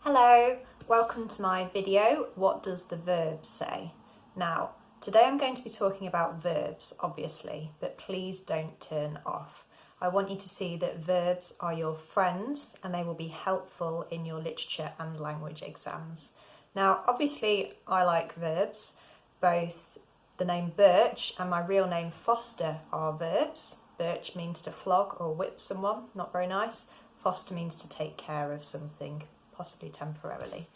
Hello, welcome to my video, What Does the Verb Say? Now, today I'm going to be talking about verbs, obviously, but please don't turn off. I want you to see that verbs are your friends and they will be helpful in your literature and language exams. Now, obviously, I like verbs. Both the name Birch and my real name Foster are verbs. Birch means to flog or whip someone, not very nice. Foster means to take care of something, possibly temporarily.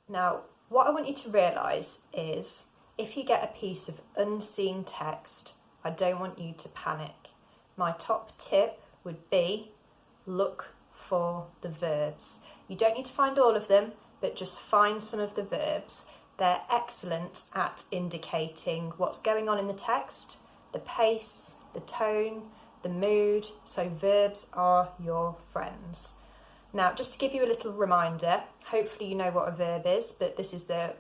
Now, what I want you to realise is if you get a piece of unseen text, I don't want you to panic. My top tip would be look for the verbs. You don't need to find all of them, but just find some of the verbs. They're excellent at indicating what's going on in the text, the pace, the tone, the mood, so verbs are your friends. Now, just to give you a little reminder, hopefully you know what a verb is, but this is the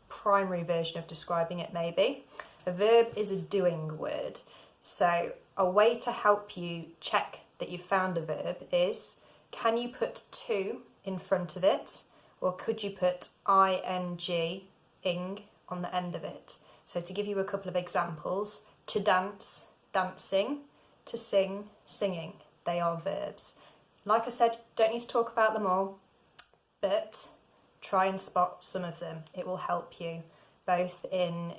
primary version of describing it maybe. A verb is a doing word. So a way to help you check that you've found a verb is, can you put to in front of it? Or could you put ing on the end of it? So to give you a couple of examples, to dance, dancing, to sing, singing. They are verbs. Like I said, don't need to talk about them all, but try and spot some of them. It will help you both in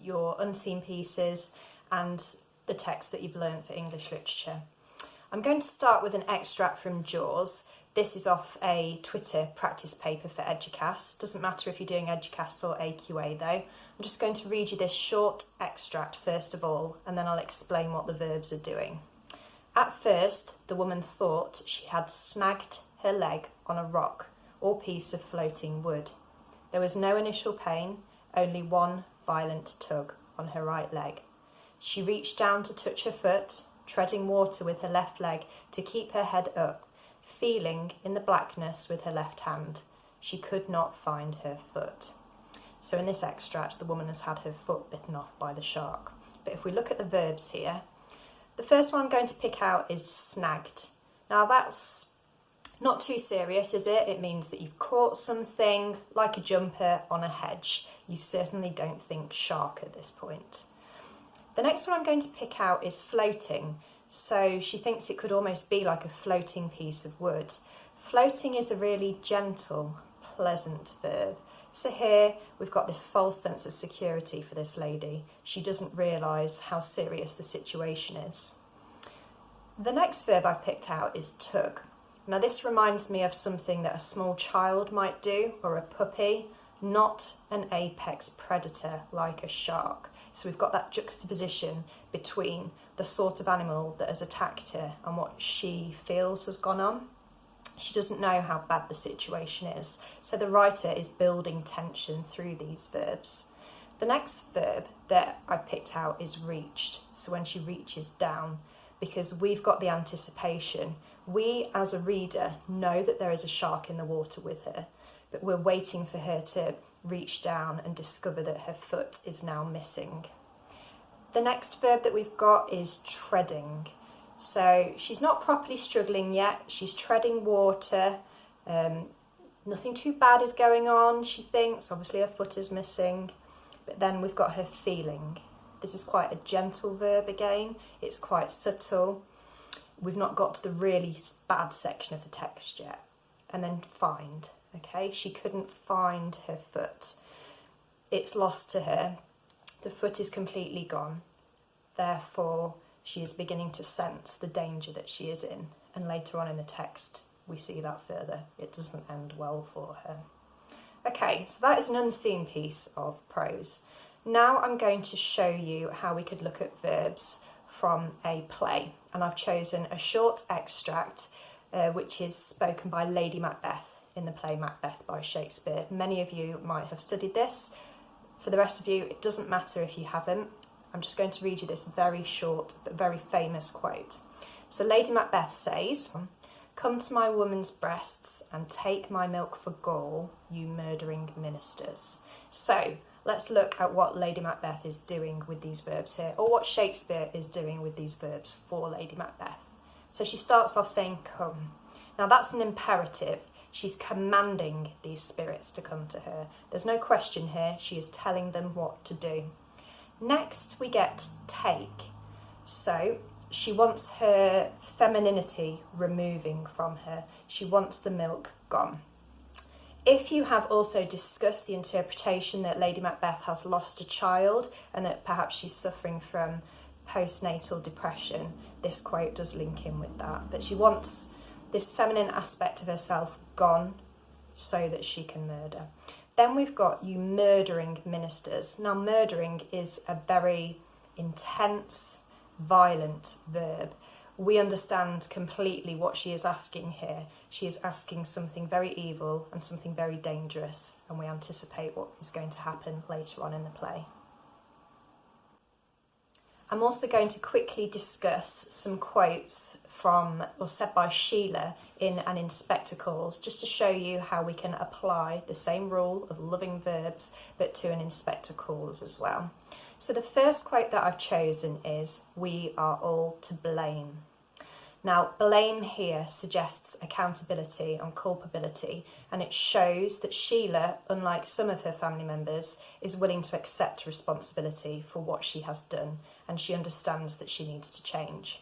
your unseen pieces and the text that you've learned for English literature. I'm going to start with an extract from Jaws. This is off a Twitter practice paper for Educast. Doesn't matter if you're doing Educast or AQA though. I'm just going to read you this short extract first of all, and then I'll explain what the verbs are doing. At first, the woman thought she had snagged her leg on a rock or piece of floating wood. There was no initial pain, only one violent tug on her right leg. She reached down to touch her foot, treading water with her left leg to keep her head up, feeling in the blackness with her left hand. She could not find her foot. So in this extract, the woman has had her foot bitten off by the shark. But if we look at the verbs here, the first one I'm going to pick out is snagged. Now that's not too serious, is it? It means that you've caught something like a jumper on a hedge. You certainly don't think shark at this point. The next one I'm going to pick out is floating. So she thinks it could almost be like a floating piece of wood. Floating is a really gentle, pleasant verb. So here we've got this false sense of security for this lady. She doesn't realise how serious the situation is. The next verb I've picked out is tug. Now this reminds me of something that a small child might do, or a puppy, not an apex predator like a shark. So we've got that juxtaposition between the sort of animal that has attacked her and what she feels has gone on. She doesn't know how bad the situation is, so the writer is building tension through these verbs. The next verb that I've picked out is reached, so when she reaches down, because we've got the anticipation. We, as a reader, know that there is a shark in the water with her, but we're waiting for her to reach down and discover that her foot is now missing. The next verb that we've got is treading. So she's not properly struggling yet, she's treading water, nothing too bad is going on, she thinks, obviously her foot is missing, but then we've got her feeling. This is quite a gentle verb again, it's quite subtle, we've not got to the really bad section of the text yet. And then find, okay, she couldn't find her foot, it's lost to her, the foot is completely gone, therefore she is beginning to sense the danger that she is in, and later on in the text we see that further. It doesn't end well for her. Okay, so that is an unseen piece of prose. Now I'm going to show you how we could look at verbs from a play, and I've chosen a short extract which is spoken by Lady Macbeth in the play Macbeth by Shakespeare. Many of you might have studied this. For the rest of you, it doesn't matter if you haven't. I'm just going to read you this very short but very famous quote. So Lady Macbeth says, "Come to my woman's breasts and take my milk for gall, you murdering ministers." So let's look at what Lady Macbeth is doing with these verbs here, or what Shakespeare is doing with these verbs for Lady Macbeth. So she starts off saying come. Now that's an imperative. She's commanding these spirits to come to her. There's no question here. She is telling them what to do. Next, we get take. So she wants her femininity removing from her. She wants the milk gone. If you have also discussed the interpretation that Lady Macbeth has lost a child and that perhaps she's suffering from postnatal depression, this quote does link in with that she wants this feminine aspect of herself gone so that she can murder. Then we've got you murdering ministers. Now, murdering is a very intense, violent verb. We understand completely what she is asking here. She is asking something very evil and something very dangerous, and we anticipate what is going to happen later on in the play. I'm also going to quickly discuss some quotes from or said by Sheila in An Inspector Calls, just to show you how we can apply the same rule of loving verbs but to an inspector calls as well. So the first quote that I've chosen is, "We are all to blame." Now, blame here suggests accountability and culpability, and it shows that Sheila, unlike some of her family members, is willing to accept responsibility for what she has done, and she understands that she needs to change.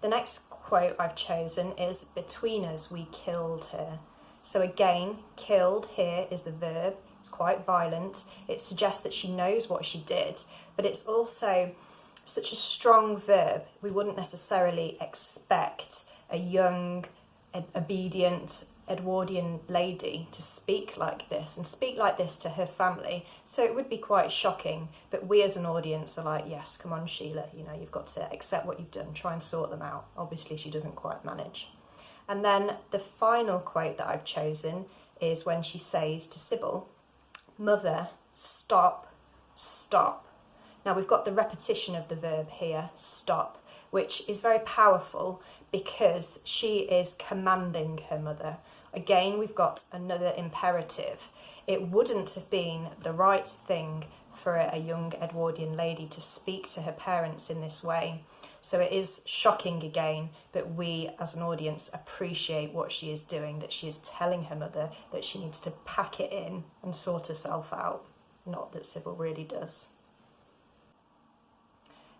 The next quote I've chosen is, "Between us we killed her." So again, killed here is the verb. It's quite violent. It suggests that she knows what she did, but it's also such a strong verb. We wouldn't necessarily expect a young, obedient Edwardian lady to speak like this and speak like this to her family. So it would be quite shocking, but we as an audience are like, yes, come on, Sheila, you've got to accept what you've done, try and sort them out. Obviously, she doesn't quite manage. And then the final quote that I've chosen is when she says to Sybil, "Mother, stop, stop." Now we've got the repetition of the verb here, stop, which is very powerful because she is commanding her mother. Again, we've got another imperative. It wouldn't have been the right thing for a young Edwardian lady to speak to her parents in this way. So it is shocking again, but we as an audience appreciate what she is doing, that she is telling her mother that she needs to pack it in and sort herself out. Not that Sybil really does.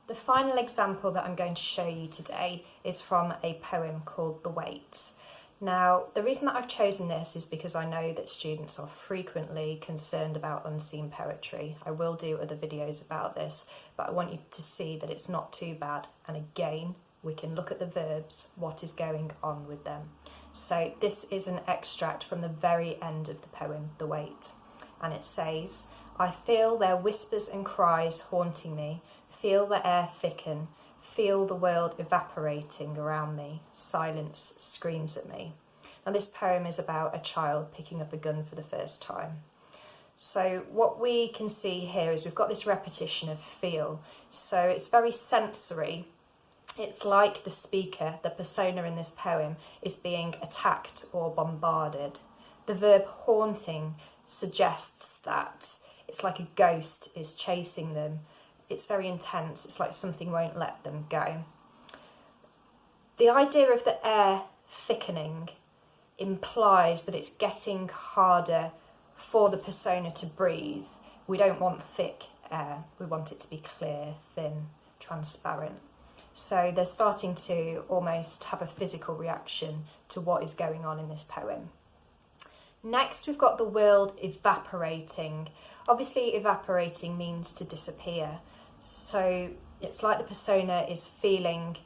The final example that I'm going to show you today is from a poem called The Weight. Now, the reason that I've chosen this is because I know that students are frequently concerned about unseen poetry. I will do other videos about this, but I want you to see that it's not too bad. And again, we can look at the verbs, what is going on with them. So this is an extract from the very end of the poem, The Weight. And it says, "I feel their whispers and cries haunting me, feel the air thicken, feel the world evaporating around me, silence screams at me." Now this poem is about a child picking up a gun for the first time. So what we can see here is we've got this repetition of feel. So it's very sensory. It's like the speaker, the persona in this poem, is being attacked or bombarded. The verb haunting suggests that it's like a ghost is chasing them. It's very intense. It's like something won't let them go. The idea of the air thickening implies that it's getting harder for the persona to breathe. We don't want thick air. We want it to be clear, thin, transparent. So they're starting to almost have a physical reaction to what is going on in this poem. Next, we've got the world evaporating. Obviously, evaporating means to disappear. So it's like the persona is feeling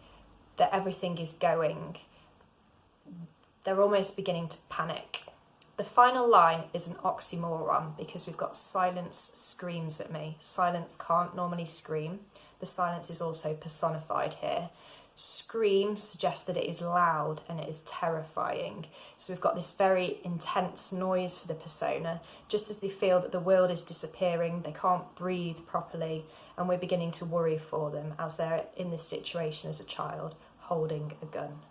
that everything is going. They're almost beginning to panic. The final line is an oxymoron because we've got silence screams at me. Silence can't normally scream. The silence is also personified here. Scream suggests that it is loud and it is terrifying. So we've got this very intense noise for the persona, just as they feel that the world is disappearing, they can't breathe properly, and we're beginning to worry for them as they're in this situation as a child, holding a gun.